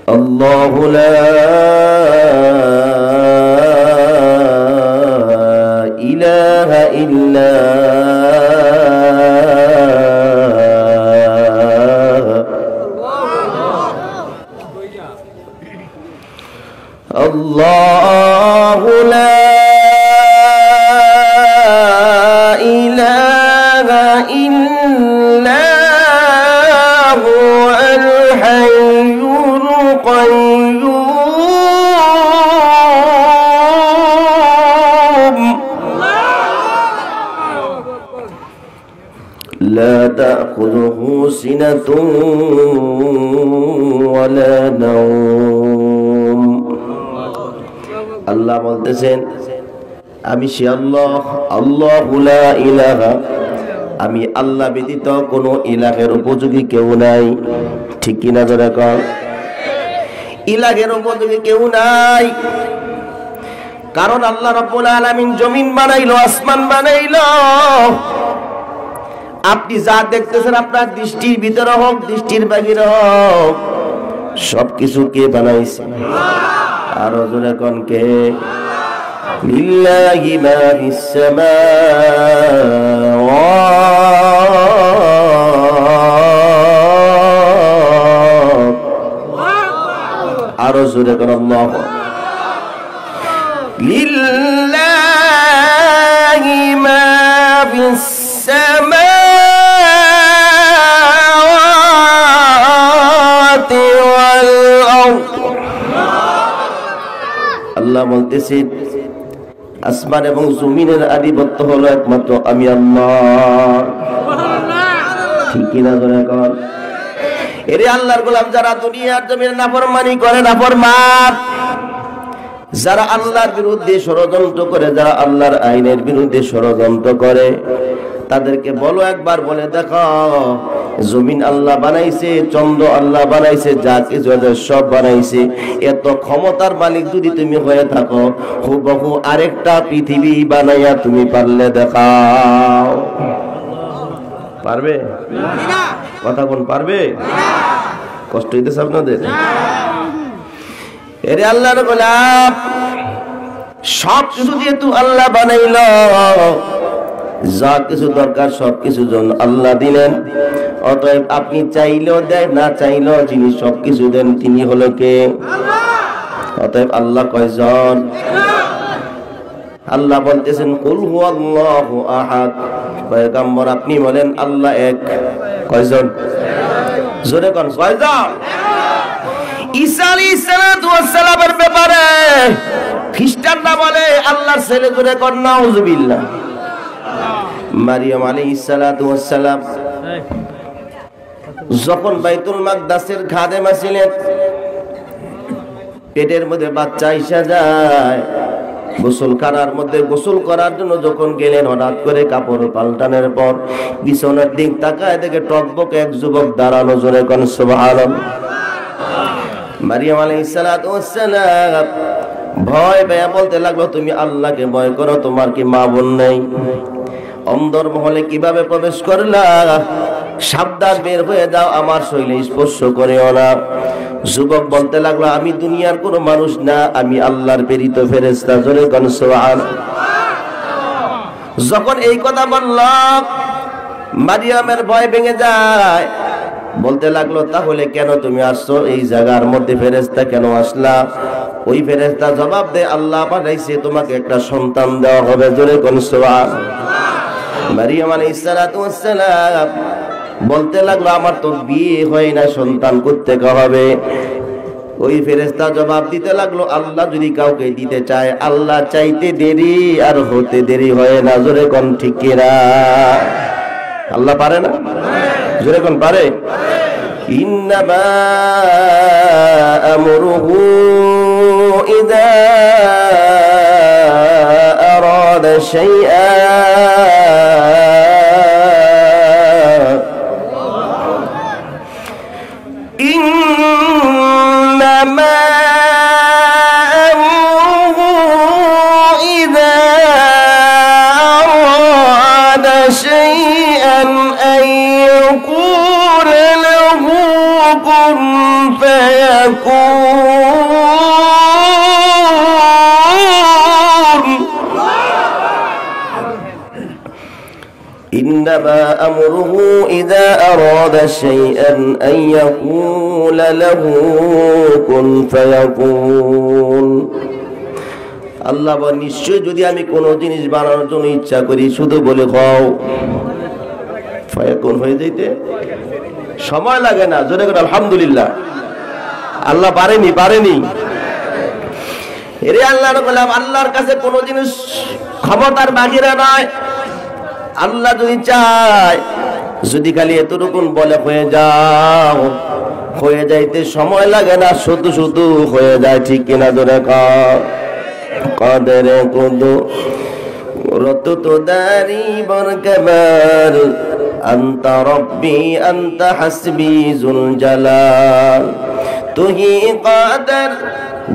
আল্লাহু লা ইলাহা ইল্লা আল্লাহু লা ইলাহা ইল্লা হুয়াল হাইয়ুল কাইয়্যুম লা তা'খুযুহু সিনাতুন ওয়ালা নাওম। আল্লাহ বলতেছেন আমি সে আল্লাহ, আল্লাহু লা ইলাহা, আমি আল্লাহ ব্যতীত কোনো ইলাহের উপযোগী কেউ নাই। ঠিক কিনা জোরে কর, ইলাহের উপযোগী কেউ নাই। কারণ আল্লাহ রাব্বুল আলামিন জমিন বানাইলো, আসমান বানাইলো। আপনি যা দেখতেছেন আপনার দৃষ্টির ভিতরে হোক, দৃষ্টির বাহিরে হোক, সবকিছু কে বানাইছে? আরো জোরে কোন কে? লিল্লাহি মা ফিস সামাওয়াত, আরো জোরে কোন আল্লাহ। লিল্লাহি মা ফিস সামাওয়াতি ওয়াল আরদ। আল্লাহ বলতেছেন আসমান এবং জমিনের আধিপত্য হলো একমাত্র আমি আল্লাহ। ঠিক কিনা জোরে কর। এরে আল্লাহর গোলাম যারা দুনিয়ার জমিনে নাফরমানি করে, নাফরমান, যারা আল্লাহর বিরুদ্ধে ষড়যন্ত্র করে, যারা আল্লাহর আইনের বিরুদ্ধে ষড়যন্ত্র করে, তাদেরকে বলো, একবার বলে দেখো, জমিন আল্লাহ বানাইছে, চন্দ্র আল্লাহ বানাইছে, যা কিছু সব বানাইছে। এত ক্ষমতার মালিক যদি তুমি হয়ে থাকো, হুবহু আরেকটা পৃথিবী বানাইয়া তুমি পারলে দেখাও। পারবে? কথা কোন পারবে? কষ্ট হইতেছে আপনাদের? এরে আল্লাহর গোলাম, সব কিছু যেহেতু আল্লাহ বানাইল, যা কিছু দরকার সবকিছু জন্য আল্লাহ দিলেন। অতএব আপনি চাইলেও দেয়, না চাইলেও যিনি সবকিছু দেন তিনি হলো কে? অতএব আল্লাহ কয়জন? আল্লাহ বলতেছেন কুল হুয়াল্লাহু আহাদ। পয়গম্বর আপনি বলেন আল্লাহ এক। কয়জন? জোরে কোন কয়জন? ঈসা আলাইহিস সালাতু ওয়াস সালামের ব্যাপারে খ্রিস্টানরা বলে আল্লাহর ছেলে। জোরে কোন নাউযুবিল্লাহ। মারিয়াম আলাইহিস সালাতু ওয়াস সালাম যখন বাইতুল মাকদাসের খাদেমা ছিলেন, পেটের মধ্যে বাচ্চা আইসা যায়, গোসলখানার মধ্যে গোসল করার জন্য যখন গেলেন, হঠাৎ করে কাপড় পাল্টানোর পর বিছানার দিক তাকায় দেখে টকবক এক যুবক দাঁড়ানো। জোরে কোন সুবহানাল্লাহ। মারিয়াম আলাইহিস সালাতু ওয়াস সালাম ভয় পেয়ে বলতে লাগলো, তুমি আল্লাহকে ভয় করো, তোমার কি মা বোন নেই? অন্দর মহলে কিভাবে প্রবেশ করলা? সাবধান, বের হয়ে যাও, আমার শরীরে স্পর্শ করিও না। যুবক বলতে লাগলো, আমি দুনিয়ার কোনো মানুষ না, আমি আল্লাহর প্রেরিত ফেরেশতা। জোরে কোন সুবহানাল্লাহ। যখন এই কথা বলল, মারিয়ামের ভয় ভেঙে যায়। বলতে লাগলো, তাহলে কেন তুমি আসছো এই জায়গার মধ্যে? ফেরেশতা কেন আসলা? ওই ফেরেশতা জবাব দেয়, আল্লাহ পাঠাইছে তোমাকে একটা সন্তান দেওয়া হবে। জোরে কোন সুবহানাল্লাহ। মারিয়াম আলাইহিস সালাতু ওয়াস সালাম বলতে লাগলো, আমার তো বিয়ে হয় না, সন্তান কোত্থেকে হবে? ওই ফেরেশতা জবাব দিতে লাগলো, আল্লাহ যদি কাউকে দিতে চায়, আল্লাহ চাইতে দেরি আর হতে দেরি হয় না। জোরে কোন ঠিক কিনা? আল্লাহ পারে না? জোরে কোন পারে? ইন্নামা আমরুহু ইযা আরাদা শাইআন ইন্নামা আমরুহু ইযা আরাদা শাইআন আন ইয়াকুলা লাহু কুন ফায়াকুন। إنما أمره إذا أراد شيئا أن يقول له كن فيكون আল্লাহ বলেন নিশ্চয় যদি আমি কোনো জিনিস বানানোর জন্য ইচ্ছা করি শুধু বলে খাও ফায়াকুন হয়ে যাইতে সময় লাগে না জোরে করে আলহামদুলিল্লাহ আল্লাহ পারেনি এরে আল্লাহর গোলাম আল্লাহর কাছে কোনো জিনিস ক্ষমতার বাহিরে নয় আল্লাহ যদি চায় যদি খালি এতটুকু বলে হয়ে যাও হয়ে যাইতে সময় লাগে না শুধু শুধু হয়ে যায় ঠিক কিনা জোরে কাদের কুদু রত তো দারি বরকবার আনতা রব্বি আনতা হাসবি জুল জালাল তুহি কাদের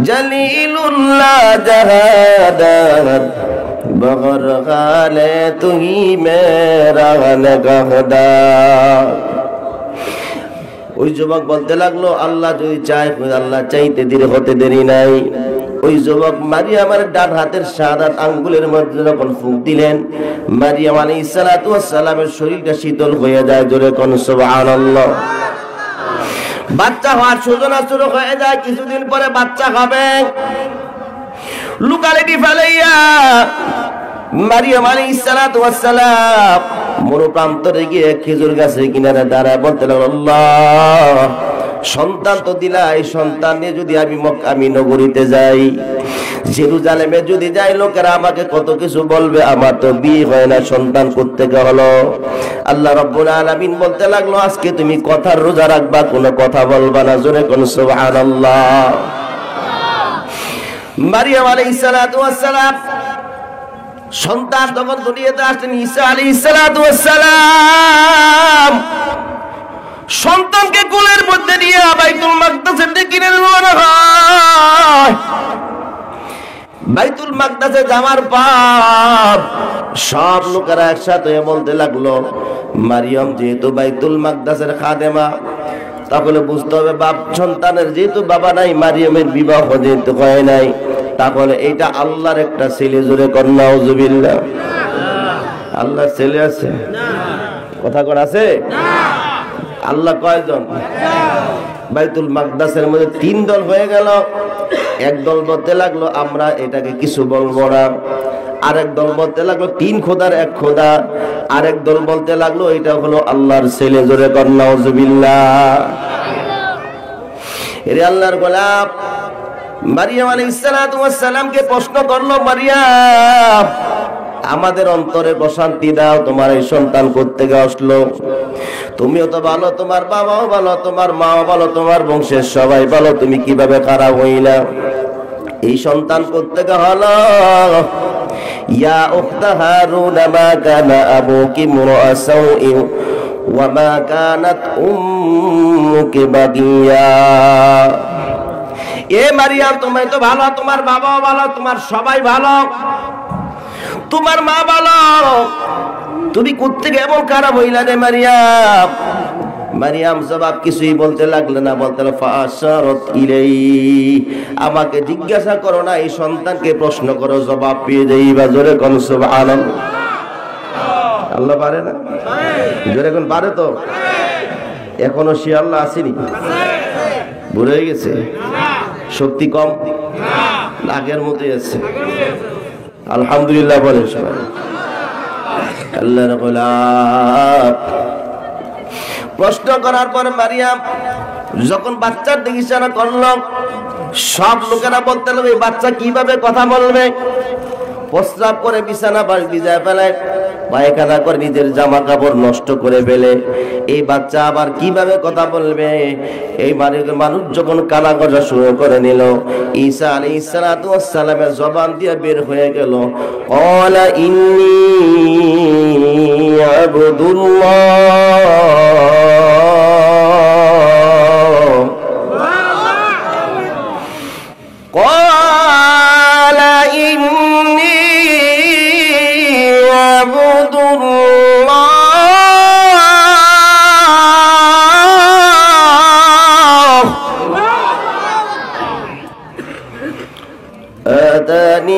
জলিলুল্লাহ জাহাদাত बगर गाले तू ही मेरा गहदा ওই যুবক বলতে লাগলো আল্লাহ যদি চায় আল্লাহ চাইতে দেরি হতে দেরি নাই ওই যুবক মারিয়ামের ডান হাতের শাহাদাত আঙ্গুলের মধ্যে যখন ফুঁক দিলেন মারিয়াম আলাইহিস সালাতু ওয়াস সালামের শরীরটা শীতল হয়ে যায় জোরে কোন সুবহানাল্লাহ বাচ্চা হওয়ার সূচনা শুরু হয়ে যায় কিছুদিন পরে বাচ্চা হবে লুকালিটি ফেলাইয়া মারিয়াম আলাইহিস সালাতু ওয়াস সালাম মরু প্রান্তরে গিয়ে খেজুর গাছের কিনারে দাঁড়ায় বলতে লাগলো আল্লাহ সন্তান তো দিলা এই সন্তান নিয়ে যদি আমি নগরীতে যাই জেরুজালেমে যদি যাই লোকেরা আমাকে কত কিছু বলবে আমার তো বিয়ে হয় না সন্তান কোত্থেকে হলো আল্লাহ রাব্বুল আলামিন বলতে লাগলো আজকে তুমি কথার রোজা রাখবা কোনো কথা বলবা না জোরে কোন সুবহানাল্লাহ মারিয়াম আলাইহিস সালাতু ওয়াস সালাম সন্তান যখন দুনিয়াতে আসলেন ঈসা আলাইহিস সালাতু ওয়াস সালাম সন্তানকে কোলের মধ্যে নিয়ে বাইতুল মাকদাসের দিকে রওনা হয় বাইতুল মাকদাসে যাওয়ার পর সব লোকেরা একসাথে বলতে লাগলো মারিয়াম যেহেতু বাইতুল মাকদাসের খাদেমা তাহলে বুঝতে হবে বাপ সন্তানের যেহেতু বাবা নাই মারিয়ামের বিবাহ যেহেতু হয় নাই তাহলে এটা আল্লাহর একটা ছেলে জোরে কর নাউজুবিল্লাহ আল্লাহর ছেলে আছে কথা কোন আছে আল্লাহ কয়জন বাইতুল মাকদাসের মধ্যে তিন দল হয়ে গেল এক দল বলতে লাগলো আমরা এটাকে কিছু বলবো না আরেক দল বলতে লাগলো তিন খোদার এক খোদা আরেক দল বলতে লাগলো এটা হলো আল্লাহর ছেলে জোরে কর নাউজুবিল্লাহ এরে আল্লাহর গোলাম মারিয়াম আলাইহিস সালাতু ওয়াস সালামকে প্রশ্ন করলো মারিয়াম আমাদের অন্তরে প্রশান্তি দাও তোমার এই সন্তান কোত্থেকে আসলো তুমিও তো ভালো তোমার বাবাও ভালো তোমার মাও ভালো তোমার বংশের সবাই ভালো তুমি কিভাবে খারাপ হইলা এই সন্তান কোত্থেকে হলো ইয়া উখতা হারুন মা কানা আবুকি মুরআ সাউইন ওয়া মা কানাত উম্মুকি বাগিয়া এ মারিয়াম তুমি তো ভালো তোমার বাবাও ভালো তোমার সবাই ভালো তোমার মা ভালো তুমি কোত্থেকে এমন খারাপ হইলা রে মারিয়াম মারিয়াম জবাব কিছুই বলতে লাগলো না বলতে ফাশারাত ইলাই আমাকে জিজ্ঞাসা করো না এই সন্তানকে প্রশ্ন করো জবাব পেয়ে যাইবা জোরে কোন সুবহানাল্লাহ আল্লাহ পারে না জোরে কোন পারে তো এখনো সে আল্লাহ আসেনি ভুলে গেছে শক্তি কম আগের মতোই আছে আলহামদুলিল্লাহ বলেন সবাই আল্লাহর গোলাম প্রশ্ন করার পরে মারিয়াম যখন বাচ্চার দিকে ইশারা করলো সব লোকেরা বলতে লাগলো এই বাচ্চা কিভাবে কথা বলবে প্রস্রাব করে বিছানা ভিজায় ফেলায় পায়খানা করে নিজের জামা কাপড় নষ্ট করে ফেলে এই বাচ্চা আবার কিভাবে কথা বলবে এই মানুষ যখন কালা গজা শুরু করে নিল ঈসা আলাইহিস সালাতু ওয়াস সালামের জবান দিয়ে বের হয়ে গেল ক্বালা ইন্নী আবদুল্লাহ ক্বালা ইন্নী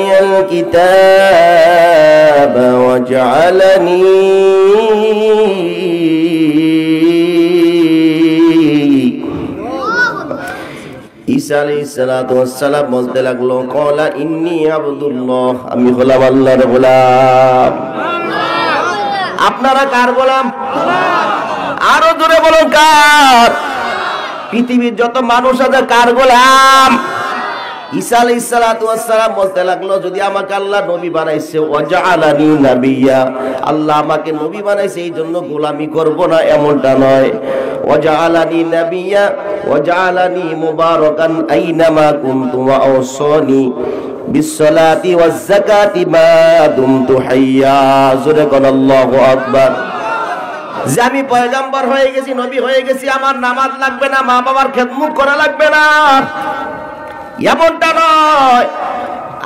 আতানিয়াল কিতাব ওয়া জাআলানি ঈসা আলাইহিস সালাতু ওয়াস সালাম বলতে লাগলো ক্বালা ইন্নী আবদুল্লাহ, আমি হলাম আল্লাহর গোলাম। আপনারা কার গোলাম? আরো জোরে বলুন কার? পৃথিবীর যত মানুষ আছে কার গোলাম? ঈসা আলাইহিস সালাতু ওয়াস সালাম বলতে লাগলো যদি আমাকে আল্লাহ নবী বানাইছে ওয়া জাআলানি নাবিয়্যা, আল্লাহ আমাকে নবী বানাইছে এই জন্য গোলামি করব না এমনটা নয়। ওয়া জাআলানি নাবিয়্যা ওয়া জাআলানি মুবারাকান আইনামা কুনতু ওয়া আওসানি বিসসালাতি ওয়াজ যাকাতি মা দুমতু হাইয়্যা। জোরে কোন আল্লাহু আকবার। যে আমি পয়গম্বর হয়ে গেছি, নবী হয়ে গেছি, আমার নামাজ লাগবে না, মা বাবার খেদমত করা লাগবে না এমনটা নয়।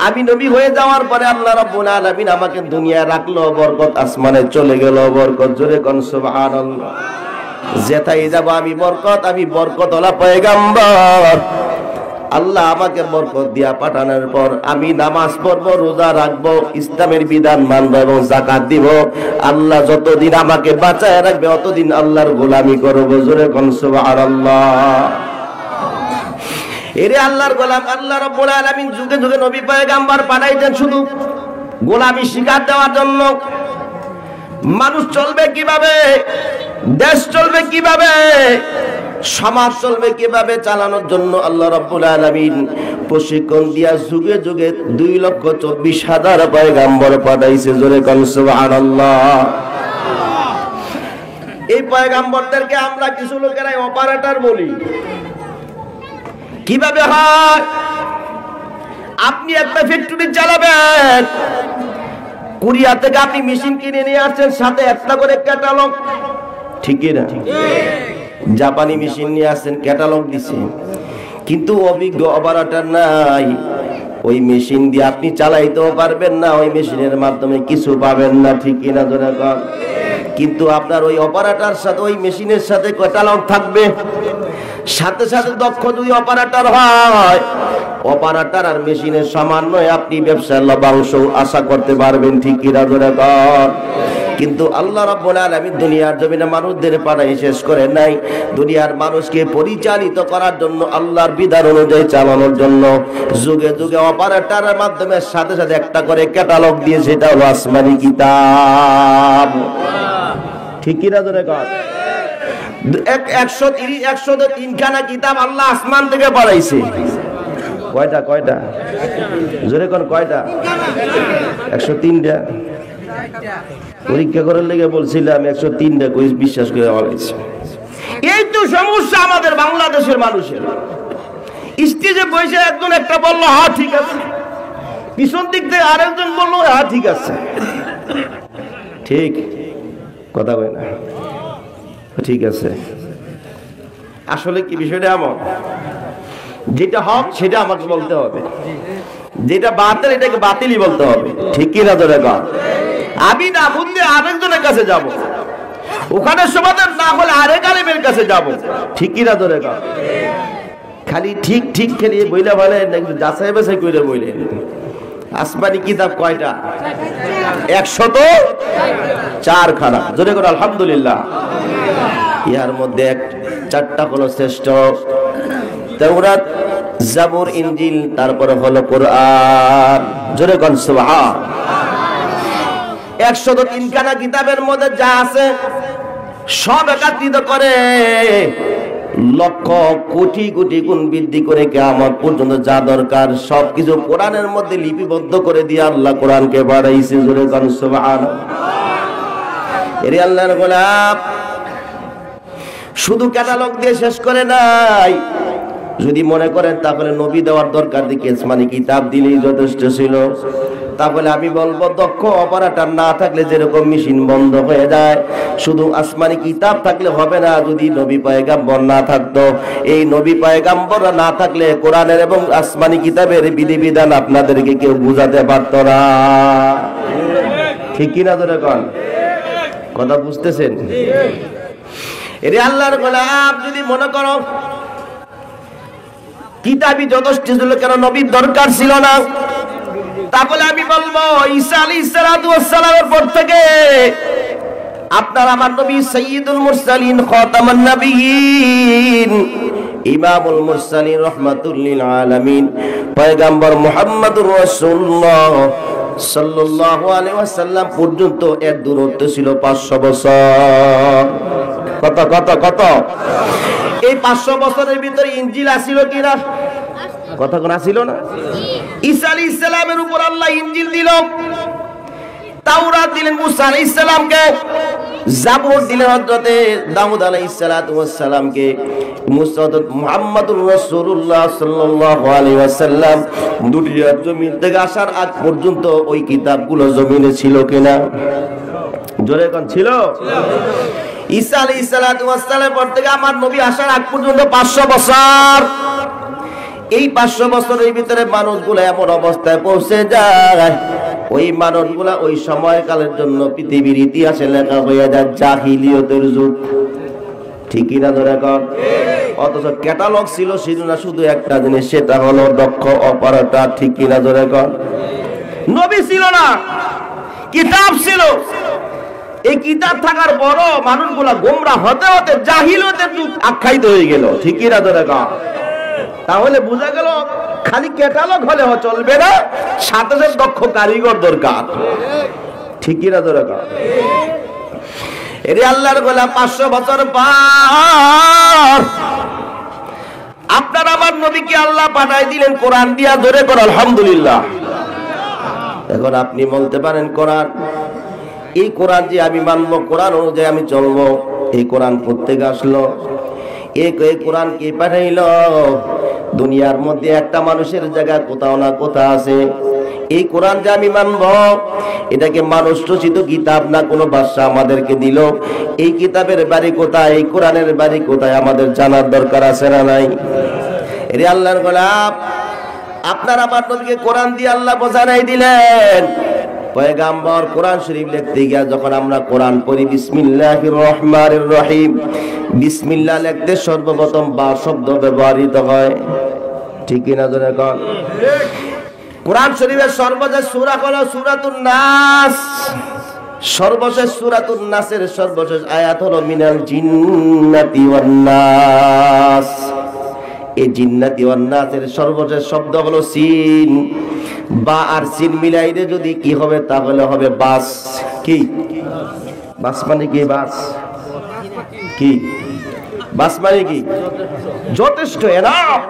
আমি নবী হয়ে যাওয়ার পরে আল্লাহ রাব্বুল আলামিন আমাকে দুনিয়ায় রাখলো, বরকত আসমানে চলে গেল বরকত। জোরে কোন সুবহানাল্লাহ। যেথায় যাব আমি বরকত, আমি বরকতওয়ালা পয়গম্বর। আল্লাহ আমাকে বরকত দিয়া পাঠানোর পর আমি নামাজ পড়বো, রোজা রাখবো, ইসলামের বিধান মানবো এবং যাকাত দিব। আল্লাহ যতদিন আমাকে বাঁচায় রাখবে অতদিন আল্লাহর গোলামি করব। জোরে কোন সুবহানাল্লাহ। এরে আল্লাহর গোলাম, আল্লাহ রাব্বুল আলামিন যুগে যুগে নবী পয়গম্বর পাঠাইতেন শুধু গোলামি শিক্ষা দেওয়ার জন্য। মানুষ চলবে কিভাবে, দেশ চলবে কিভাবে, সমাজ চলবে কিভাবে চালানোর জন্য আল্লাহ রাব্বুল আলামিন প্রশিক্ষণ দিয়া যুগে যুগে 2,24,000 পয়গম্বর পাঠাইছে। জোরে কোন সুবহানাল্লাহ। এই পয়গম্বরদেরকে আমরা কিছু লোকেরাই অপারেটর বলি। কিভাবে হয়? আপনি একটা ফ্যাক্টরি চালাবেন, কোরিয়া থেকে আপনি মেশিন কিনে নিয়ে আসছেন, সাথে একটা করে ক্যাটালগ, ঠিক না? জাপানি মেশিন নিয়ে আসছেন, ক্যাটালগ দিছে, কিন্তু অভিজ্ঞ অপারেটর নাই। ওই মেশিন দিয়ে আপনি চালাইতেও পারবেন না, ওই মেশিনের মাধ্যমে কিছু পাবেন না, ঠিক না? কিন্তু আপনার ওই অপারেটর সাথে ওই মেশিনের সাথে ক্যাটালগ থাকবে। সাথে সাথে দক্ষ যদি অপারেটর হয়, অপারেটর আর মেশিনের সামান্য আপনি ব্যবসার লভ্যাংশ আশা করতে পারবেন, ঠিক কিনা? কিন্তু আল্লাহ রাব্বুল আলামিন দুনিয়ার জমিনে মানুষদের পাঠাই শেষ করে নাই। দুনিয়ার মানুষকে পরিচালিত করার জন্য, আল্লাহর বিধান অনুযায়ী চালানোর জন্য যুগে যুগে অপারেটরের মাধ্যমে সাথে সাথে একটা করে ক্যাটালগ দিয়ে, সেটা হলো আসমানি কিতাব, ঠিক কিনা? 103 খানা কিতাব আল্লাহ আসমান থেকে পাঠাইছে। কয়টা? কয়টা? জোরে কোন কয়টা? 103টা। পরীক্ষা করার লেগে বলছিলাম 103টা কই, বিশ্বাস করে বলেছে। এই তো সমস্যা আমাদের বাংলাদেশের মানুষের। স্টেজে বসে একজন একটা বললো হ্যাঁ ঠিক আছে, পিছন দিক থেকে আরেকজন বললো হ্যাঁ ঠিক আছে। ঠিক কথা কয় না? ঠিক আছে। আসলে কি বিষয়টা এমন, যেটা হক সেটা আমাকে বলতে হবে, যেটা বাতিল এটাকে বাতিলই বলতে হবে, ঠিক কি না? আমি না বুঝলে আরেকজনের কাছে যাব, ওখানে সমাধান না হলে আরেক আলেমের কাছে যাব, ঠিক কি না? খালি ঠিক ঠিক খেলিয়ে বইলে বলে যাচাই বাছাই করে বইলে। আসমানি কিতাব কয়টা? 104 খানা। জোরে করে আলহামদুলিল্লাহ। ইহার মধ্যে 4টা হলো শ্রেষ্ঠ, তাওরাত, জাবুর, ইনজিল, তারপরে হলো কোরআন। জোরে কোন সুবহান। 103 খানা কিতাবের মধ্যে যা আছে সব একত্রিত করে লক্ষ কোটি কোটি গুণ বৃদ্ধি করে কিয়ামত পর্যন্ত যা দরকার সবকিছু কোরআনের মধ্যে লিপিবদ্ধ করে দিয়ে আল্লাহ কোরআনকে বাড়াইছে। জোরে কোন সুবহানাল্লাহ। এরে আল্লাহর গোলাম, শুধু ক্যাটালগ দিয়ে শেষ করে নাই। যদি মনে করেন তাহলে নবী দেওয়ার দরকার দিকে আসমানি কিতাব দিলেই যথেষ্ট ছিল, তাহলে আমি বলবো দক্ষ অপারেটর না থাকলে যেরকম মেশিন বন্ধ হয়ে যায়, শুধু আসমানি কিতাব থাকলে হবে না। যদি নবী পয়গম্বর না থাকতো, এই নবী পয়গম্বররা না থাকলে কোরআনের এবং আসমানি কিতাবের বিধিবিধান আপনাদেরকে কেউ বুঝাতে পারতো না, ঠিক কিনা? ধরে কোন কথা বুঝতেছেন? এরে আল্লাহর গোলাম, যদি মনে করো কিতাবই যথেষ্ট ছিল, কেন নবীর দরকার ছিল না? তাহলে আমি বলবো ঈসা আলাইহিস সালাতু ওয়াস সালামের পর থেকে আপনার আমার নবী সাইয়্যিদুল মুরসালিন খাতামুন নবিয়্যিন ইমামুল মুরসালিন রাহমাতুল লিল আলামিন পয়গম্বর মুহাম্মদুর রাসূলুল্লাহ সাল্লাল্লাহু আলাইহি ওয়াসাল্লাম পর্যন্ত এর দূরত্ব ছিল 500 বছর। কত কত কত? এই 500 বছরের ভিতরে ইনজিল আসিল কিনা? কথা কোন আসিল না? ঈসা আলাইহিস সালামের উপর আল্লাহ ইনজিল দিল, তাওরাত দিলেন মুসা আলাইহিস সালামকে, জাবুর দিলেন হযরতে দাউদ আলাইহিস সালাতু ওয়াস সালামকে, মুহাম্মদুর রাসূলুল্লাহ সাল্লাল্লাহু আলাইহি ওয়াসাল্লাম দুনিয়ার জমিন থেকে আসার আগ পর্যন্ত ওই কিতাবগুলো জমিনে ছিল কিনা? জোরে কোন ছিল? ঈসা আলাইহিস সালাতু ওয়াস সালামের পর থেকে আমার নবী আসার আগ পর্যন্ত 500 বছর। এই 500 বছরের ভিতরে মানুষগুলো এমন অবস্থায় পৌঁছে যায়, ওই মানুষগুলা ওই সময়কালের জন্য পৃথিবীর ইতিহাসে লেখা হয়ে যায় জাহিলিয়তের যুগ। ঠিকই না ধরে কর? অথচ ক্যাটালগ ছিল না শুধু একটা জিনিস, সেটা হলো দক্ষ অপারেটর। ঠিকই না ধরে কর? নবী ছিল না, কিতাব ছিল। এই কিতাব থাকার বড় মানুষগুলা গোমরাহ হতে হতে জাহিলিয়তের যুগ আখ্যায়িত হয়ে গেল। ঠিকই না ধরে কর? তাহলে বোঝা গেল খালি ক্যাটালগ হলে চলবে না, সাথে সাথে দক্ষ কারিগর দরকার। ঠিকই না দরকার? এর আল্লাহর গোলাম 500 বছর পর আপনার আমার নবীকে আল্লাহ পাঠায় দিলেন কোরআন দিয়া। ধরে কর আলহামদুলিল্লাহ। এখন আপনি বলতে পারেন কোরআন, এই কোরআন যে আমি মানবো, কোরআন অনুযায়ী আমি চলবো, এই কোরআন প্রত্যেক আসলো, এই কোরআন কে পাঠাইল? দুনিয়ার মধ্যে একটা মানুষের জায়গা কোথাও না কোথাও আছে। এই কোরআন যে আমি মানব, এটাকে মানুষ রচিত কিতাব না, কোনো বাদশা আমাদেরকে দিল। এই কিতাবের বাড়ি কোথায়, এই কোরআনের বাড়ি কোথায় আমাদের জানার দরকার আছে না নাই? এর আল্লাহর গোলাম আপনার আমার নবীকে কোরআন দিয়ে আল্লাহ বোঝানাই দিলেন। পয়গম্বর কোরআন শরীফ লিখতে গিয়া যখন আমরা কোরআন পড়ি বিসমিল্লাহির রহমানির রহিম, বিসমিল্লাহ লিখতে সর্বপ্রথম বা শব্দ ব্যবহৃত হয়। ঠিক কি না জোরে কোন? কোরআন শরীফের সর্বশেষ সূরা হলো সূরাতুন নাস। সর্বশেষ সূরাতুন নাসের সর্বশেষ আয়াত হলো মিনাল জিন্নাতি ওয়ান নাস। এই জিন্নাতি ওয়ান নাসের সর্বশেষ শব্দ হলো সিন। বা আর সিন মিলাইলে যদি কি হবে, তাহলে হবে বাস। কি বাস মানে কি? বাস কি? বাস মানে কি? যথেষ্ট। এনাফ।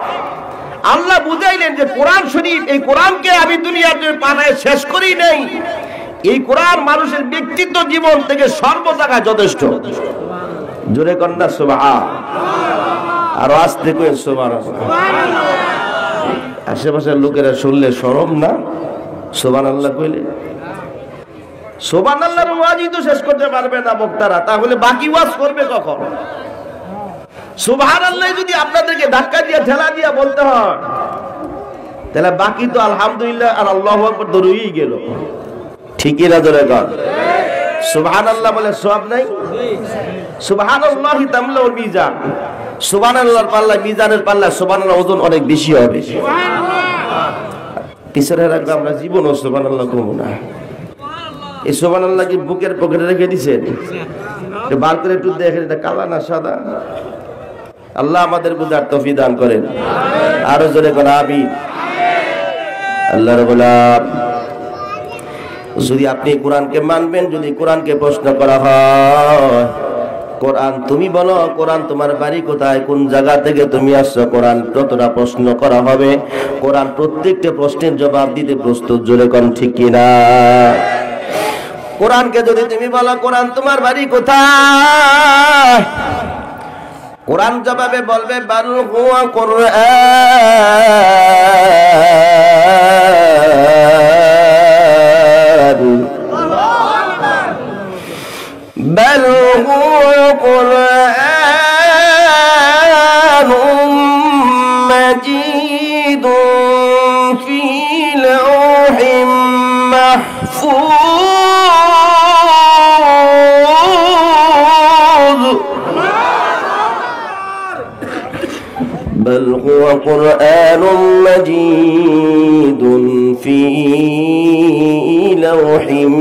আল্লাহ বুঝাইলেন যে কোরআন শরীফ, এই কোরআনকে আমি দুনিয়ার জন্য পাঠায় শেষ করি নাই। এই কোরআন মানুষের ব্যক্তিত্ব জীবন থেকে সর্ব জায়গায় যথেষ্ট। জোরে কন্যা সুবহান, আর আস্তে কই সুবহানাল্লাহ। আশেপাশের লোকেরা শুনলে শরম না সুবহানাল্লাহ কইলে? সুবহানাল্লাহর ওয়াজই তো শেষ করতে পারবে না বক্তারা, তাহলে বাকি ওয়াজ করবে কখন? সুবহানাল্লাহ যদি আপনাদেরকে ধাক্কা দিয়ে ঠেলা দিয়ে বলতে হয়, তাহলে বাকি তো আলহামদুলিল্লাহ আর আল্লাহু আকবার দরুই গেল। ঠিকই না জোরে কর? সুবহানাল্লাহ বলে সওয়াব নাই? সুবহানাল্লাহি তামলাউল মিজান। সুবহানাল্লাহর পাল্লা, মিজানের পাল্লা সুবহানাল্লাহ ওজন অনেক বেশি হবে। সুবহানাল্লাহ। পিছনে রাখলে আমরা জীবনও সুবহানাল্লাহ করব না। এই সুবহানাল্লাহ কি বুকের পকেটে রেখে দিয়েছেন? বার করে একটু দেখেন এটা কালা না সাদা? আল্লাহ আমাদের বুঝার তৌফিক দান করেন। আরো জোরে কোন আমিন। আল্লাহর গোলাম, যদি আপনি কোরআনকে মানবেন, যদি কোরআনকে প্রশ্ন করা হয়, কোরআন তুমি বলো, কোরআন তোমার বাড়ি কোথায়, কোন জায়গা থেকে তুমি আসছো, কোরআন যতটা প্রশ্ন করা হবে, কোরআন প্রত্যেকটা প্রশ্নের জবাব দিতে প্রস্তুত। জোরে কোন ঠিক কিনা? কোরআনকে যদি তুমি বলো কোরআন তোমার বাড়ি কোথায়, কোরআন জবাবে বলবে বাল হুয়া কুরআন, বাল হুয়া কুরআনুম মাজিদুন ফি লাওহিম মাহফুজ, بل هو قرآن مجيد في লাউহিম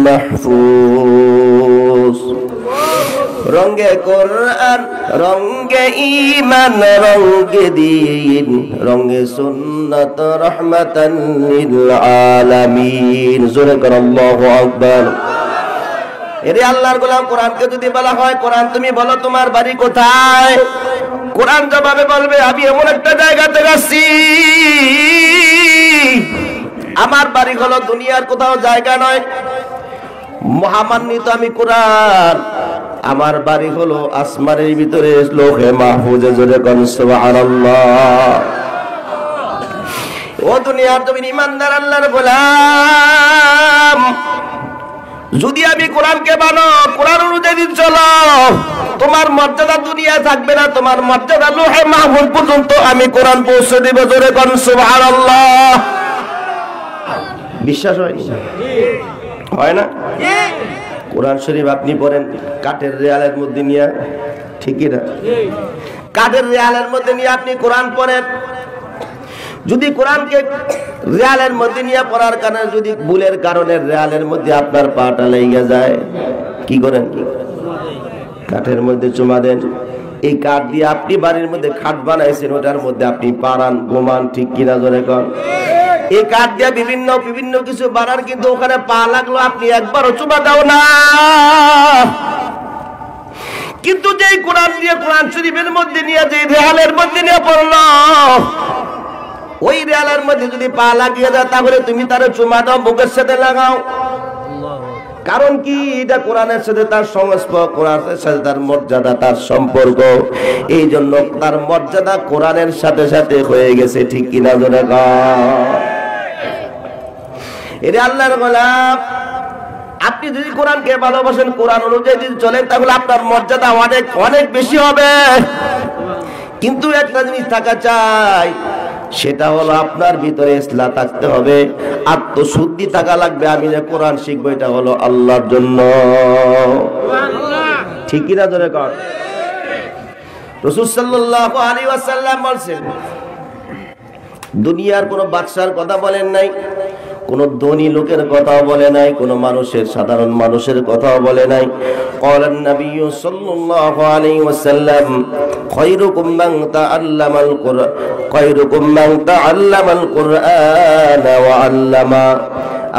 মাহফুজ। রঙ্গে কোরআন, রঙ্গে ঈমান, রঙ্গে দ্বীন, রঙ্গে সুন্নাত, রাহমাতান লিল আলামিন। জোরে করে আল্লাহু আকবার। এরে আল্লাহর গোলাম, কোরআনকে যদি বলা হয় কোরআন তুমি বলো তোমার বাড়ি কোথায়, কোরআন জবাবে বলবে আমি এমন একটা জায়গাতে যাচ্ছি, আমার বাড়ি হলো দুনিয়ার কোথাও জায়গা নয়, মহামান্বিত আমি কোরআন, আমার বাড়ি হলো আসমানের ভিতরে লৌহে মাহফুজে। জোরে কোন সুবহানাল্লাহ। ও দুনিয়ার তুমি ইমানদার আল্লাহর গোলাম, যদি আমি কোরআনকে মানো, কোরআন অনুযায়ী চলো, তোমার মর্যাদা দুনিয়ায় থাকবে না, তোমার মর্যাদা লৌহে মাহফুজ পর্যন্ত আমি কোরআন পৌঁছে দেব। জোরে কোন সুবহানাল্লাহ। বিশ্বাস হয় না? কোরআন শরীফ আপনি পড়েন কাঠের রেয়ালের মধ্যে নিয়ে, ঠিকই না? কাঠের রেয়ালের মধ্যে নিয়ে আপনি কোরআন পড়েন, যদি কোরআনকে রেয়ালের মধ্যে নিয়ে পড়ার কারণে যদি ভুলের কারণে রেয়ালের মধ্যে আপনার পাটা লেগে যায়, কি করেন? কাঠের মধ্যে চুমা দেন। এই কাঠ দিয়ে আপনি বাড়ির মধ্যে খাট বানাইছেন, ওটার মধ্যে আপনি পারান, ঘুমান, ঠিক কিনা? জোরে কন। এই কাঠ দিয়ে বিভিন্ন বিভিন্ন কিছু বানান, কিন্তু ওখানে পা লাগলো, আপনি একবারও চুমা দাও না। কিন্তু যেই কোরআন দিয়ে, কোরআন শরীফের মধ্যে নিয়ে, যে রেয়ালের মধ্যে নিয়ে পড়লো, ওই রেয়ালের মধ্যে যদি পা লাগিয়ে দেয়, তাহলে তুমি তার চুমা দাও, বুকের সাথে লাগাও। কারণ কি? এটা কোরআনের সাথে তার সংস্পর্শ, কোরআনের সাথে তার মর্যাদা, তার সম্পর্ক, এই জন্য তার মর্যাদা কোরআনের সাথে সাথে হয়ে গেছে, ঠিক কিনা? জোরে এটা আল্লাহর গোলাম, আপনি যদি কোরআনকে ভালোবাসেন, কোরআন অনুযায়ী যদি চলেন, তাহলে আপনার মর্যাদা অনেক অনেক বেশি হবে। কিন্তু একটা জিনিস থাকা চাই, সেটা হলো আপনার ভিতরে ইসলাম থাকতে হবে, আত্মশুদ্ধি থাকা লাগবে। আমি যে কোরআন শিখবো, এটা হলো আল্লাহর জন্য, ঠিক কিনা? ধরে কর। রাসূল সাল্লাল্লাহু আলাইহি ওয়াসাল্লাম বলেন, দুনিয়ার কোন বাদশার কথা বলেন নাই, কোন ধনী লোকের কথাও বলে নাই, কোন মানুষের, সাধারণ মানুষের কথাও বলে নাই। ক্বালান নবী সাল্লাল্লাহু আলাইহি ওয়াসাল্লাম, খায়রুকুম মান তাআল্লামাল কুরআন, খায়রুকুম মান তাআল্লামাল কুরআন ওয়া আল্লামা,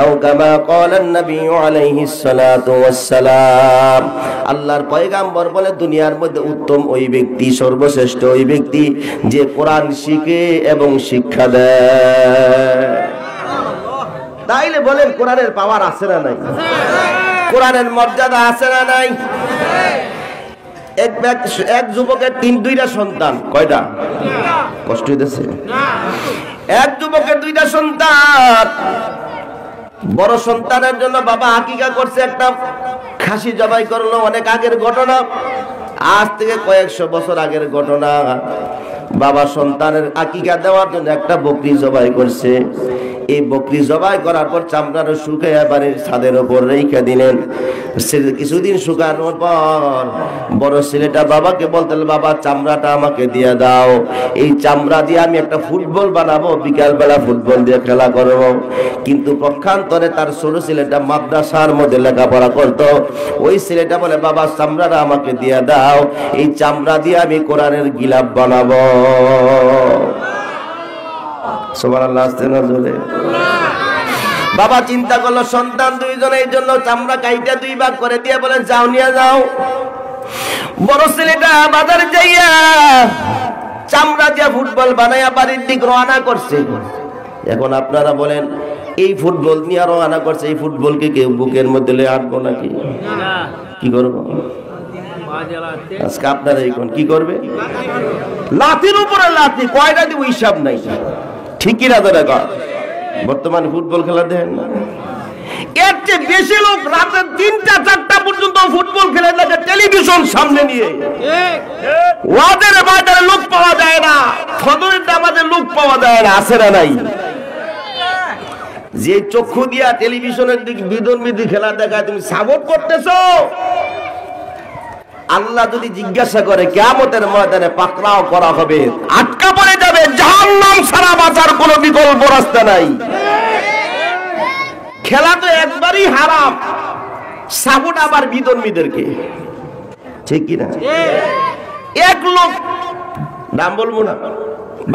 আও কামা ক্বালান নবী আলাইহিস সালাতু ওয়াস সালাম। আল্লাহর পয়গম্বর বলে, দুনিয়ার মধ্যে উত্তম ওই ব্যক্তি, সর্বশ্রেষ্ঠ ওই ব্যক্তি যে কোরআন শিখে এবং শিক্ষা দেয়। তাইলে বলেন, কোরআনের পাওয়ার আছে না নাই? কোরআনের মর্যাদা আছে না নাই? এক যুবকের দুইটা সন্তান, কয়টা? কষ্ট হইতেছে? এক যুবকের দুইটা সন্তান। বড় সন্তানের জন্য বাবা আকিকা করছে, একটা খাসি জবাই করলো, অনেক আগের ঘটনা, আজ থেকে কয়েকশো বছর আগের ঘটনা। বাবা সন্তানের আকিকা দেওয়ার জন্য একটা বকরি জবাই করছে। এই বকরি জবাই করার পর চামড়াটা শুকিয়ে বাড়ির ছাদের উপর রেখে দিলেন। কিছুদিন শুকানোর পর বড় ছেলেটা বাবাকে বলতে, বাবা চামড়াটা আমাকে দিয়ে দাও, এই চামড়া দিয়ে আমি একটা ফুটবল বানাবো, বিকাল বেলা ফুটবল দিয়ে খেলা করবো। কিন্তু পক্ষান্তরে তার ছোট ছেলেটা মাদ্রাসার মধ্যে লেখাপড়া করতো। ওই ছেলেটা বলে, বাবা চামড়াটা আমাকে দিয়ে দাও, এই চামড়া দিয়ে আমি কোরআনের গিলাফ বানাবো। সুবহানাল্লাহ। বাবা চিন্তা করলো, সন্তান দুইজন, এই জন্য চামড়া কাইটা দুই ভাগ করে দিয়ে বলে, যাও নিয়ে যাও। বড় ছেলেটা বাজারে যাইয়া চামড়া দিয়ে ফুটবল বানাইয়া বাড়ির দিক রওনা করছে। এখন আপনারা বলেন, এই ফুটবল নিয়ে রওনা করছে, এই ফুটবলকে কেউ বুকের মধ্যে লয়ে আনবো নাকি? কি করবো আজকে? আপনারা এখন কি করবে? লাঠির উপরে লাঠি, কয়টা দিব হিসাব নাই, ঠিকই না? বর্তমানে ফুটবল খেলা দেখেন না, এর চেয়ে বেশি লোক রাতে 3টা 4টা পর্যন্ত ফুটবল খেলে থাকে টেলিভিশন সামনে নিয়ে। ওয়াজের ময়দানে লোক পাওয়া যায় না, ফজরের নামাজে লোক পাওয়া যায় না, আছে না নাই? যে চক্ষু দিয়া টেলিভিশনের দিকে বিধর্মী খেলা দেখায়, তুমি সাপোর্ট করতেছো? আল্লাহ যদি জিজ্ঞাসা করে, কিয়ামতের ময়দানে পাকড়াও করা হবে, আটকা পড়ে যাবে, জাহান্নাম ছাড়া বাঁচার কোনো বিকল্প রাস্তা নাই। খেলা তো একবারই হারাম, সাপোর্ট আবার বিধর্মীদেরকে, ঠিক কিনা? এক লোক, নাম বলবো না,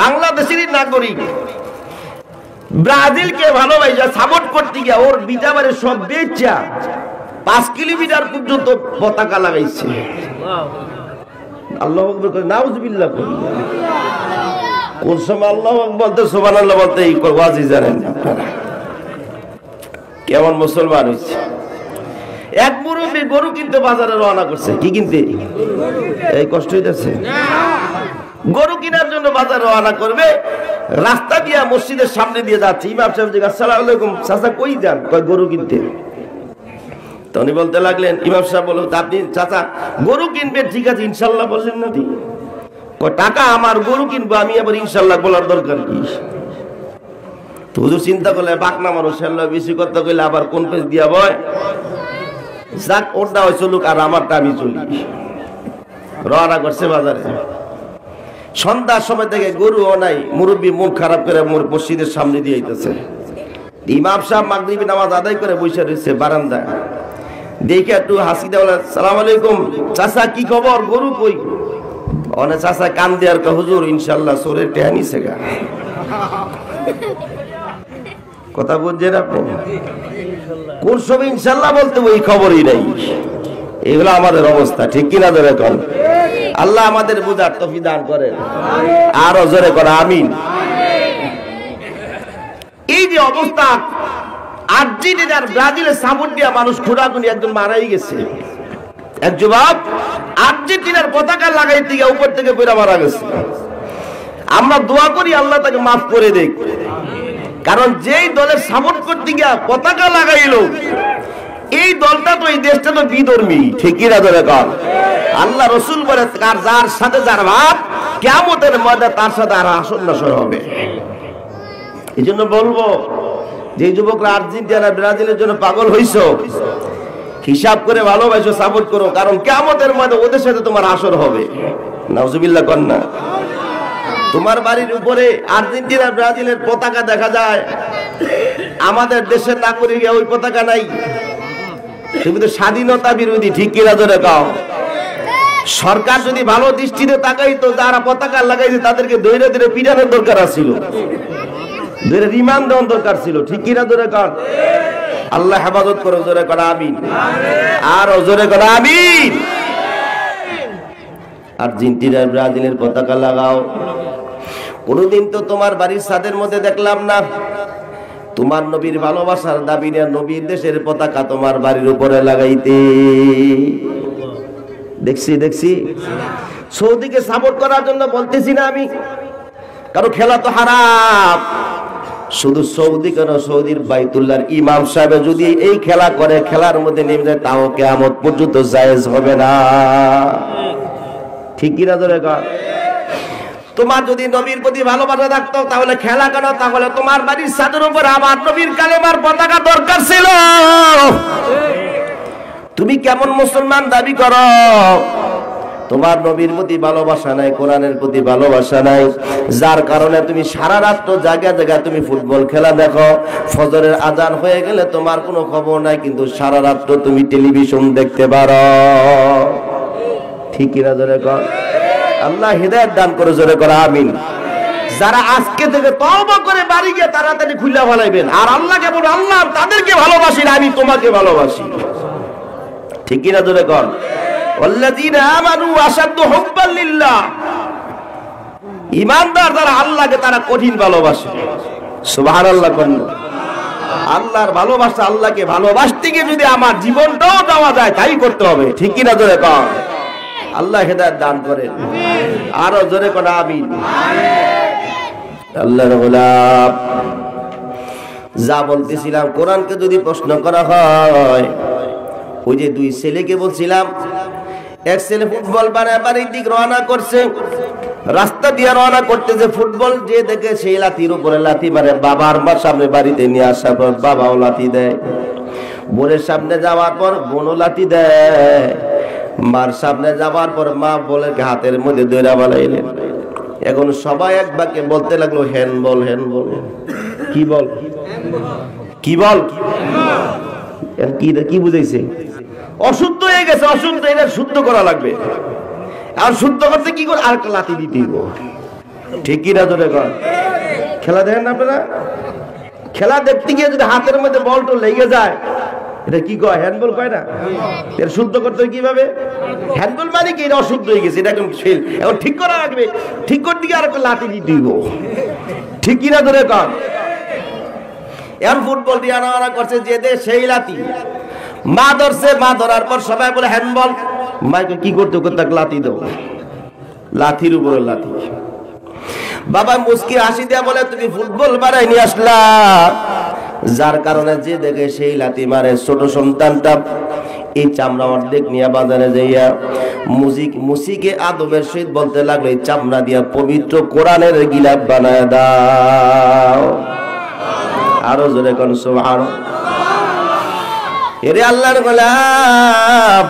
বাংলাদেশেরই নাগরিক, ব্রাজিলকে ভালোবাসা সাপোর্ট করতে গিয়া ওর বিটাবারে সব বেচা 5 কিলোমিটার পর্যন্ত পতাকা লাগাইছে। আল্লাহু আকবার করে নাউজুবিল্লাহ করি। কোন সময় আল্লাহু আকবার বলতে সুবহানাল্লাহ বলতে এই ওয়াজি জানেন আপনারা কেমন মুসলমান হইছে। এক মুরব্বি গরু কিনতে বাজারে রওনা করছে। কি কিনতে? এই কষ্ট হইতেছে, গরু কেনার জন্য বাজারে রওনা করবে, রাস্তা দিয়া মসজিদের সামনে দিয়ে যাচ্ছে। ইমাম সাহেব জিজ্ঞাসা, আসসালামু আলাইকুম চাচা কই যান? কয় গরু কিনতে। তো উনি বলতে লাগলেন, ইমাম সাহেব বলল, আপনি চাচা গরু কিনবেন, ঠিক আছে ইনশাল্লাহ বললেন না? কয় টাকা আমার, গরু কিনবো আমি, আবার ইনশাল্লাহ বলার দরকার কি? তো হুজুর চিন্তা করলে বাকনা মানুষ বেশি কথা কইলে আবার কোন পেজ দিয়া বয়, যাক ওরটা হয় চলুক আর আমারটা আমি চলি। রওনা করছে বাজারে। সন্ধ্যার সময় থেকে গরুও নাই, মুরব্বী মুখ খারাপ করে মসজিদের সামনে দিয়ে আইতেছে। ইমাম সাহেব মাগরিবি নামাজ আদায় করে বসে রয়েছে বারান্দায়। দেখে একটু হাসি দেওয়া, সালাম আলাইকুম চাচা কি খবর, গরু কই? অনেক চাচা কান দেয়ার কা, হুজুর ইনশাল্লাহ সোরের টেহা নিছে গা। কথা বুঝছেন আপনি? কোন সময় ইনশাল্লাহ বলতে ওই খবরই নাই। এগুলো আমাদের অবস্থা, ঠিক কিনা? ধরে কন আল্লাহ আমাদের বুঝার তৌফিক দান করেন, আরো জোরে করা আমিন। এই যে অবস্থা, আর্জেন্টিনার ব্রাজিলের সাপোর্ট দিয়া মানুষ খুঁড়াখুনি একজন মারাই গেছে। এক যুবক আর্জেন্টিনার পতাকা লাগাইতে গিয়ে উপর থেকে পড়ে মারা গেছে। আমরা দোয়া করি আল্লাহ তাকে মাফ করে দেখ, কারণ যেই দলের সাপোর্ট করতে গিয়া পতাকা লাগাইলো, এই দলটা তো, এই দেশটা তো বিধর্মী, ঠিক কিনা? ধরে কর আল্লাহ রসুল বলে, যার সাথে যার ভাব কিয়ামতের ময়দানে তার সাথে আর আসন নাসর হবে। এই জন্য বলবো, যে যুবকরা আর্জেন্টিনা ব্রাজিলের জন্য পাগল হইছো, হিসাব করে ভালোবাসো, সাপোর্ট করো, কারণ কিয়ামতের ময়দানে ওদের সাথে তোমার আসর হবে। নাউজুবিল্লাহ কন্যা। তোমার বাড়ির উপরে আর্জেন্টিনা ব্রাজিলের পতাকা দেখা যায়, আমাদের দেশের নাগরিক ওই পতাকা নাই। তুমি তো স্বাধীনতা বিরোধী, ঠিক কিনা? ধরে কাও সরকার যদি ভালো দৃষ্টিতে তাকাইতো, যারা পতাকা লাগাইছে তাদেরকে ধৈর্য ধরে পিটানোর দরকার ছিল, ধরে রিমান্ড দেওয়ার দরকার ছিল, ঠিক কিনা? ধরে কান আল্লাহ হেফাজত করো, জোরে করা আমিন, আর জোরে করা আমিন। আর্জেন্টিনা ব্রাজিলের পতাকা লাগাও। কোনদিন তো তোমার বাড়ির ছাদের মধ্যে দেখলাম না তোমার নবীর ভালোবাসার দাবি নিয়ে নবীর দেশের পতাকা তোমার বাড়ির উপরে লাগাইতে। দেখছি সৌদিকে সাপোর্ট করার জন্য বলতেছি না আমি, কারণ খেলা তো হারাম। শুধু সৌদি কেন, সৌদির বাইতুল্লাহর ইমাম সাহেব যদি এই খেলা করে, খেলার মধ্যে নেমে যায়, তাও কিয়ামত পর্যন্ত জায়েজ হবে না, ঠিক কিনা? ধরে কর তোমার যদি নবীর প্রতি ভালোবাসা থাকতো, তাহলে খেলা কেন? তাহলে তোমার বাড়ির ছাদের উপর আমার নবীর কালেমার পতাকা দরকার ছিল। তুমি কেমন মুসলমান দাবি করো? তোমার নবীর প্রতি ভালোবাসা নাই, কোরআনের প্রতি ভালোবাসা নাই, যার কারণে তুমি সারা রাত জায়গায় জায়গায় তুমি ফুটবল খেলা দেখো। ফজরের আজান হয়ে গেলে তোমার কোনো খবর নাই, কিন্তু সারা রাত তুমি টেলিভিশন দেখতে পারো, ঠিক কিনা? ধরে কর আল্লাহ হিদায়াত দান করে, জোরে করা আমিন। যারা আজকে থেকে তওবা করে বাড়ি গিয়ে তাড়াতাড়ি খুলে ফেলাইবেন, আর আল্লাহকে বলবেন, আল্লাহ তাদেরকে ভালোবাসি না, আমি তোমাকে ভালোবাসি, ঠিক কিনা? ধরে কর ওয়াল্লাযীনা আমানু আশাদ্দু হুব্বান লিল্লাহ। ঈমানদার যারা, আল্লাহকে তারা কঠিন ভালোবাসে। সুবহানাল্লাহ। আল্লাহর ভালোবাসা, আল্লাহকে ভালোবাসতে গিয়ে যদি আমার জীবনটাও দেওয়া যায়, তাই করতে হবে, ঠিক কিনা? ধরে কর আল্লাহ হেদায়েত দান করেন, আরো জোরে কর আমিন। আল্লাহর গোলাম, যা বলতেছিলাম, কোরআনকে যদি প্রশ্ন করা হয়, ওই যে দুই ছেলেকে বলছিলাম, এক ছেলে ফুটবল বানায় বাড়ির দিক রওনা করছে, রাস্তা দিয়ে রওনা করতেছে, ফুটবল যে দেখে সেই লাঠির উপরে লাঠি মারে। বাবার মার সামনে বাড়িতে নিয়ে আসার পর বাবাও লাঠি দেয়, বোনের সামনে যাওয়ার পর বোনও লাঠি দেয়, মার সামনে যাওয়ার পর মা বলে হাতের মধ্যে দইরা বানাইলেন। এখন সবাই এক বাক্যে বলতে লাগলো, হ্যান্ডবল হ্যান্ডবল। কি বল? কি বল কি বুঝাইছে? অশুদ্ধ হয়ে গেছে, অশুদ্ধ, এটা শুদ্ধ করা লাগবে। আর শুদ্ধ করতে কি করে? আর লাথি দিতে দিব। ঠিক কি না? তোরে কর খেলা দেখেন না আপনারা? খেলা দেখতে গিয়ে যদি হাতের মধ্যে বলটা লেগে যায়, এটা কি কয়? হ্যান্ডবল কয় না? এর শুদ্ধ করতে কিভাবে? হ্যান্ডবল মানে কি? এটা অশুদ্ধ হয়ে গেছে, এটা এখন ফেল, এখন ঠিক করা লাগবে। ঠিক করতে গিয়ে আর লাথি দিতে দিব। ঠিক কি না? তোরে কর। এখন ফুটবল দিয়ে আনা করছে যে দে সেই লাথি, মা ধরছে, মা ধরার পর সবাই বলে হ্যান্ডবল। মাইকে কি করতে করতে লাথি দাও, লাথির উপরে লাথি। বাবা মুস্কি হাসি দিয়া বলে তুমি ফুটবল বানাই নিয়ে আসলা, যার কারণে যে দেখে সেই লাথি মারে। ছোট সন্তানটা এই চামড়া অর্ধেক নিয়ে বাজারে যাইয়া মুসিকে আদবের সহিত বলতে লাগলো, এই চামড়া দিয়া পবিত্র কোরআনের গিলাফ বানায় দাও। আরো জোরে কোন সুবহানাল্লাহ। এরে আল্লাহর গোলাম,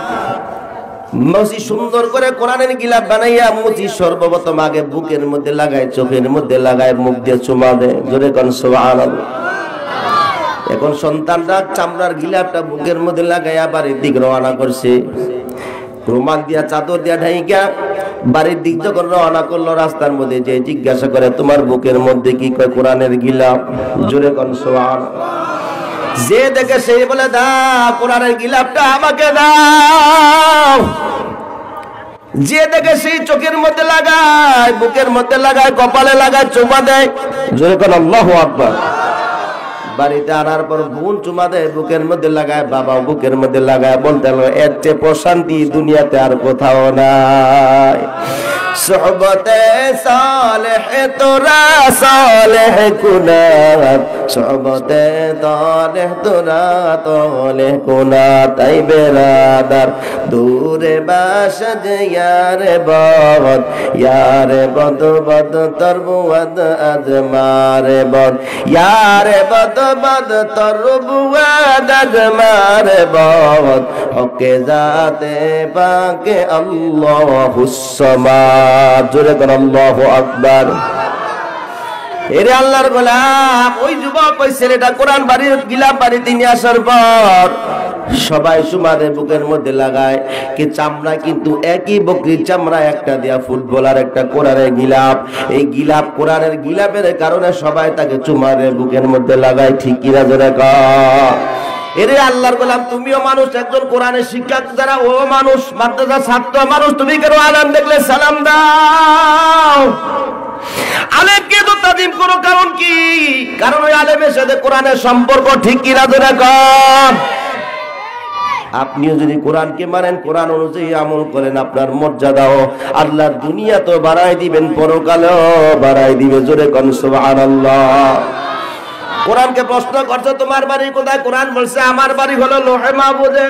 মুসি সুন্দর করে কোরআনের গিলাফ বানাইয়া মুসি সর্বপ্রথম আগে বুকের মধ্যে লাগায়, চোখের মধ্যে লাগায়, মুখ দিয়ে চুমা দেয়। জোরে কোন সুবহানাল্লাহ। এখন সন্তানরা চামড়ার গিলাফটা বুকের মধ্যে লাগাইয়া বাড়ির দিক রওনা করছে। রুমাল দিয়া, চাদর দিয়া ঢাইকা বাড়ির দিক যখন রওনা করলো, রাস্তার মধ্যে যে জিজ্ঞাসা করে তোমার বুকের মধ্যে কি? কয় কোরআনের গিলাফ। জোরে কোন সুবহানাল্লাহ। যে দেখে সেই বলে দাও কোরআনের গিলাফটা আমাকে দাও। যে দেখে সেই চোখের মধ্যে লাগায়, বুকের মধ্যে লাগায়, কপালে লাগায়, চুমা দেয়। জোরে কোন আল্লাহু আকবার। বাড়িতে আনার পর বোন চুমা দেয়, বুকের মধ্যে লাগায়, বাবা বুকের মধ্যে লাগায়, বলতে হলো এর চেয়ে প্রশান্তি দুনিয়াতে আর কোথাও নাই। সোহবতে সালেহ তোরা সালেহ কুনাত, সোহবতে তালেহ তোরা তালেহ কুনাত। তাই বেরাদার দূরে বাসজ ইয়ারে বদ, ইয়ারে বদ বদ তরবুয়াদ আজমারে বদ, ইয়ারে বদ বদ তরবুয়াদ আজমারে বদ। হকে জাতে পাকে আল্লাহুস সামাদ। জোরে কোন আল্লাহু আকবার। এরে আল্লাহর গোলাম, ওই যুবক ওই ছেলেটা কোরআন বাড়ির গিলাফ বাড়িতে নিয়ে আসার পর সবাই সুমাদের বুকের মধ্যে লাগায়। কি চামড়া কিন্তু একই বকরির চামড়া, একটা দিয়া ফুটবল আর একটা কোরআনের গিলাফ। এই গিলাফ কোরআনের গিলাফের কারণে সবাই তাকে চুমাদের বুকের মধ্যে লাগায়। ঠিক কিনা জোরে কর। এরে আল্লাহর গোলাম, তুমিও মানুষ, একজন কোরআনের শিক্ষক, যারা ও মানুষ, মাদ্রাসার ছাত্র মানুষ, তুমি কেন আলেম দেখলে সালাম দাও? আলেমকে তো তাজিম করো, কারণ কি? কারণ ওই আলেমের সাথে কোরআনের সম্পর্ক। ঠিক কিনা জোরে কর। আপনিও যদি কোরআনকে মানেন, কোরআন অনুযায়ী আমল করেন, আপনার মর্যাদাও আল্লাহ দুনিয়া তো বাড়াই দিবেন, পরকালেও বাড়াই দিবে। জোরে কোন সুবহানাল্লাহ। কোরআনকে প্রশ্ন করছো তোমার বাড়ি কোথায়? কোরআন বলছে আমার বাড়ি হলো লোহে মাহফুজে।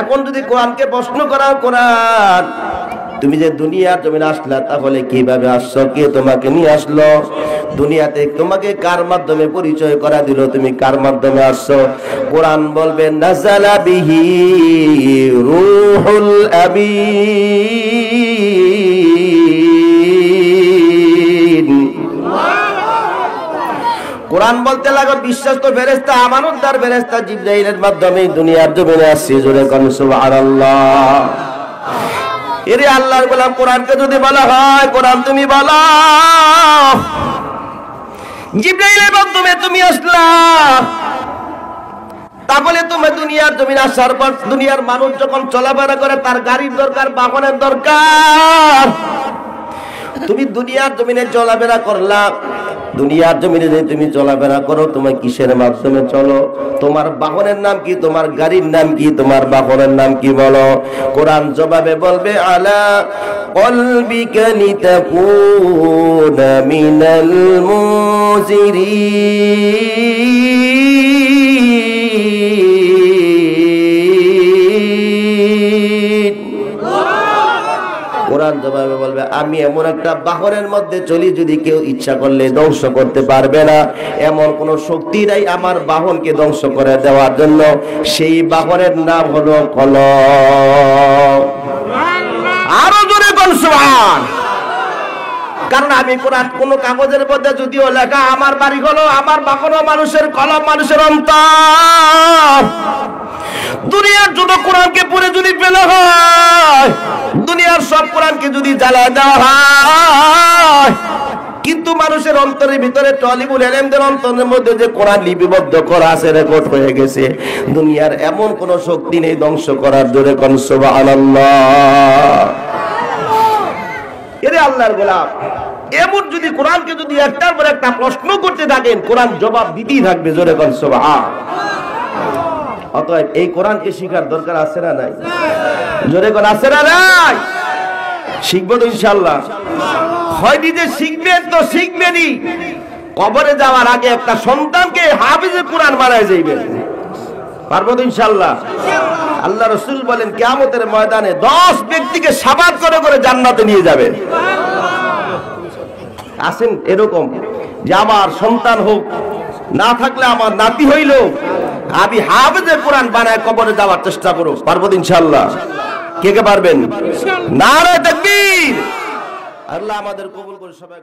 এখন যদি কোরআনকে প্রশ্ন করা, কোরআন তুমি যে দুনিয়ার জমিনে আসলা, তাহলে কিভাবে আসছো? কে তোমাকে নিয়ে আসলো দুনিয়াতে? তোমাকে কার মাধ্যমে পরিচয় করা দিল? তুমি কার মাধ্যমে আসছো? কোরআন বলবে নাযালা বিহি রূহুল আমিন। কোরআন বলতে লাগো বিশ্বস্ত ফেরেশতা, আমানতদার ফেরেশতা জিবরাইলের মাধ্যমে দুনিয়ার জমিনে আসছে। জোরে কোন সুবহানাল্লাহ। এরে আল্লাহর গোলাম, কোরআনকে যদি বলা হয়, কোরআন তুমি বলো জিবরাইলের মাধ্যমে তুমি আসলা, তাহলে তুমি দুনিয়ার জমিনে আসার পর দুনিয়ার মানুষ যখন চলাফেরা করে, তার গাড়ির দরকার, বাহনের দরকার। তুমি দুনিয়ার জমিনে চলাফেরা করলা, দুনিয়ার জমিনে যে তুমি চলাফেরা করো, তোমার কিসের মাধ্যমে চলো? তোমার বাহনের নাম কি? তোমার গাড়ির নাম কি? তোমার বাহনের নাম কি বলো? কোরআন জবাবে বলবে আলা কলবিকা লিতাকুনা মিনাল মুজিরিন। কোরআন জবাবে বলবে আমি এমন একটা বাহনের মধ্যে চলি, যদি কেউ ইচ্ছা করলে ধ্বংস করতে পারবে না, এমন কোন শক্তি নাই আমার বাহনকে ধ্বংস করে দেওয়ার জন্য। সেই বাহনের নাম হলো কলম। আরো জোরে বল সুবহান। কারণ আমি কোরআন কোন কাগজের মধ্যে যদিও লেখা, আমার বাড়ি হলো আমার বাকনো মানুষের কলম, মানুষের অন্তর। দুনিয়ার যত কোরআনকে পড়ে যদি ফেলা হয়, দুনিয়ার সব কোরআনকে যদি জ্বালায় দেওয়া হয়, কিন্তু মানুষের অন্তরের ভিতরে তালিবুল ইলমদের অন্তরের মধ্যে যে কোরআন লিপিবদ্ধ করা আছে, রেকর্ড হয়ে গেছে, দুনিয়ার এমন কোন শক্তি নেই ধ্বংস করার। জোরে কোন সুবহানাল্লাহ। এরে আল্লাহর গোলাম, এমন যদি কোরআনকে যদি একটার পর একটা প্রশ্ন করতে থাকেন, কোরআন জবাব দিতেই থাকবে। জোরে কোন সুবহান। অতএব এই কোরআনকে শিখার দরকার আছে না নাই? জোরে কোন আছে না নাই? শিখবো তো ইনশাআল্লাহ। হয় নিজে শিখবেন তো শিখবেনই, কবরে যাওয়ার আগে একটা সন্তানকে হাফিজে কোরআন বানায় যাইবেন। পারবো তো ইনশাআল্লাহ। আল্লাহ রাসূল বলেন কিয়ামতের ময়দানে 10 ব্যক্তিকে শাফাত করে করে জান্নাতে নিয়ে যাবেন। আসেন এরকম যে আমার সন্তান হোক, না থাকলে আমার নাতি হইল, আমি হাফেজে কোরআন বানায় কবরে যাওয়ার চেষ্টা করব। পারবো তো ইনশাআল্লাহ। কে কে পারবেন? নারে তাকবীর। আল্লাহ আমাদের কবুল করে সবাই।